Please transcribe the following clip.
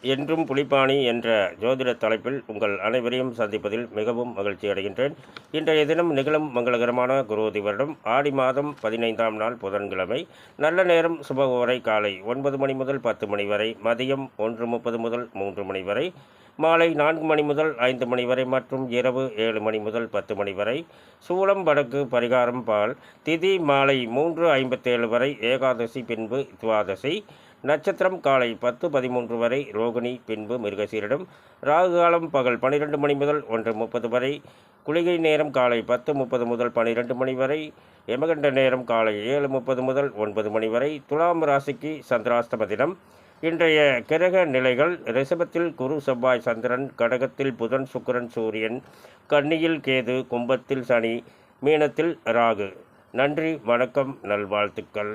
என்றும் புலிப்பாணி என்ற ஜோதிட தலைப்பில் உங்கள் அனைவரையும் சந்திப்பதில் மிகவும் மகிழ்ச்சி அடைகின்றேன். இன்றைய தினம் நிகழும் மங்களகரமான குரோதி வருடம் ஆடி மாதம் 15ஆம் நாள் புதன்கிழமை. நல்ல நேரம் சுபகோரை காலை 9 மணி முதல் 10 மணி வரை, மதியம் 1:30 முதல் 3 மணி வரை, மாலை 4 மணி முதல் 5 மணி வரை மற்றும் இரவு 7 மணி முதல் 10 மணி வரை. சூலம் வடக்கு, பரிகாரம் பால். திதி மாலை 3:57 வரை, ஏகாதசி பின்பு துவாதசி. நட்சத்திரம் காலை 10:13 வரை ரோகிணி, பின்பு மிருகசீரிடம். ராகு காலம் பகல் 12 மணி முதல் 1:30 வரை. குளிகை நேரம் காலை 10:30 முதல் 12 மணி வரை. யமகண்ட நேரம் காலை 7:30 முதல் 9 மணி வரை. துலாம் ராசிக்கு சந்திராஷ்டம தினம். இன்றைய கிரக நிலைகள்: ரிஷபத்தில் குரு, செவ்வாய், சந்திரன்; கடகத்தில் புதன், சுக்கிரன், சூரியன்; கன்னியில் கேது; கும்பத்தில் சனி; மீனத்தில் ராகு. நன்றி, வணக்கம், நல்வாழ்த்துக்கள்.